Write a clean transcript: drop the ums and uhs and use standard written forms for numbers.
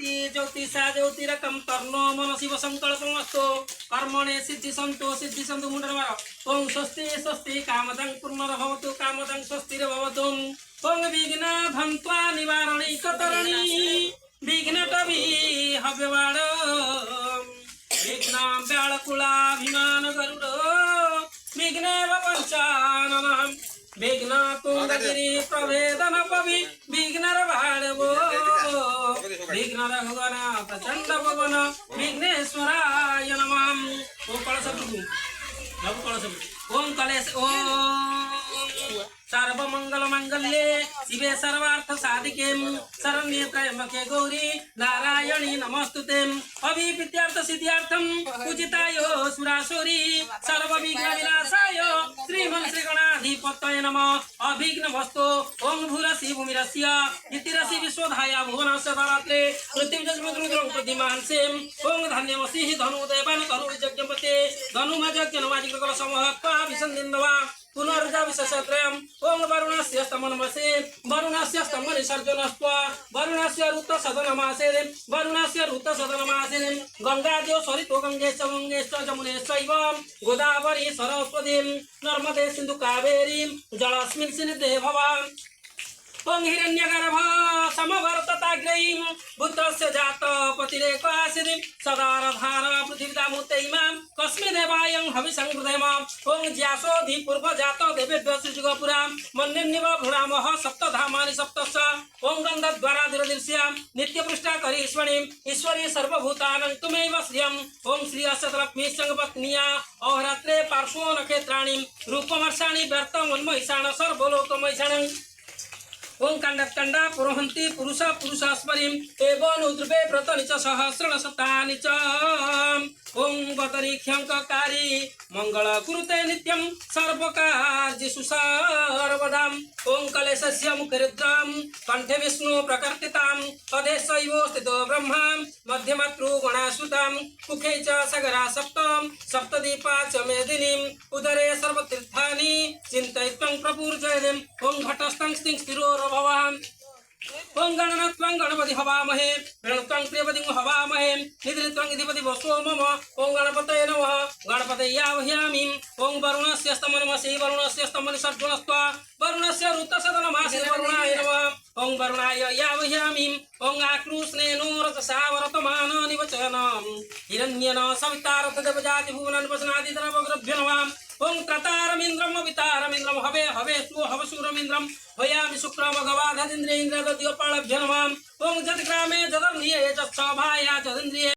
ज्योति ज्योतिषा ज्योतिरकम तर्नो मनसि संकल्पमस्तु कर्मणे सिद्धि सन्तु मुंडनमार ओम स्वस्ति स्वस्ति कामदं पूर्णरभवतु कामदं स्वस्तिरभवतु ओम विघ्न भंत्वा निवारणी कतरणी विघ्न कवि हव्यवाण विघ्न व्याकुलाभिमान गरुड विघ्न पंचाननम विघ्न तुंगगिरी प्रभेदन पवि विघ्न भाड़वो विघ्न रघुगण प्रचंड पवन विघ्नेश्वराय नमः ओम कलश ओम कलेश ओम सर्वमंगल मंगल्ये शिवे सर्वार्थ साधिके शरण्ये त्र्यंबके गौरी नारायणी नमस्तुते अभिविद्यार्थ सिद्ध्यार्थम पूजितायो सुरासुरी सर्व विघ्न विनाशाय श्रीमन् श्री गणाधिपतये नमः अभिघ्न वस्तु ओम भूरसि भूमिरस्य इतिरसि विश्वधाया भुवनस्य धरात्रे पृथ्वीजस्मद्रुद्रं प्रतिमांसे ओम धन्यमसि धनुदेवान धनुर्यज्ञपते धनुमजज्ञनवाजिकल समहत्वा विसन्दिन्दवा पुनर्जा विशेषत्रयम् ओम वरुणस्य स्तमनमसे वरुणस्य स्तमनिसर्जनस्त्व वरुणस्य ऋतसदनमासे वरुणस्य ऋतसदनमासे गंगाद्यो सरितो गंगेश्च गंगेश्च जमुनेश्चैव गोदावरी सरस्वती नर्मदे सिन्धु कावेरी जलस्मिन् सन्निधे भवान् ओम हिरण्यगर्भ समवर्तताग्रयीं बुद्धस्य जात पतिरेकासिदि सदारधार पृथिवीदामुतैमां कस्मिदेवायं हविसंहृदयम ओम ज्यासोधि पूर्वजात देवेभ्यो सृजुगपुरां मन्निन्निव भृणामः सप्तधामानि सप्तश ओम गन्धद्वाराधिरदृश्यां नित्यपृष्ठाकरीश्वरीं ईश्वरी सर्वभूतानां तुमैव श्रियं ओम श्री अशतलक्ष्मी संगपत्न्या अहोरात्रे पार्श्वो नक्षत्राणि रूपमर्षाणि व्यर्थमन्महिषाण सर्वलोकमहिषाणं ओम कंडा पुरोहंती पुरुष पुरुषास्परीं एवं उद्रुपे व्रतनि च सहस्रण शतानि च ओम गतरीख्यंककारी मंगल कुरुते नित्यं सर्वकार्येषु सर्वदाम् ओम कलेशस्य मुखरुद्रं कंठे विष्णु प्रकर्तितां पदे शैवो स्थितो ब्रह्मा मध्यमातृ गणासुतां मुखे च सगरा सप्तदीपा च मेदिनीं उदरे सर्वतीर्थानि चिन्तयित्वं प्रपूर्जयन् ओम घटस्थं स्थिरो भवान् ओम गणनात्वं गणपति हवामहे प्रणत्वं प्रियपतिं हवामहे निद्रित्वं इधिपति वसो मम ओम गणपतये नमः गणपतये ओम वरुणस्य स्तमनमसि वरुणस्य स्तमनिसर्जनस्त्व वरुणस्य ऋतसदनमासे वरुणाय नमः ओम वरुणाय यावह्यामि ओम आकृष्णेनो रजसा वर्तमान निवचनं हिरण्येन सवितारथ देवजाति भुवनानि वसनादि द्रवग्रभ्यो नमः ओम त्रतारमिन्द्रम वितारमिन्द्रम हवे हवे स्व हवसूरमिन्द्रम होयामि शुक्र भगवाधीन्द्रेन्द्र द्योपालभ्यो नमः ओम जदग्रामे जदर्निये जत्सभाया जदिन्द्रिये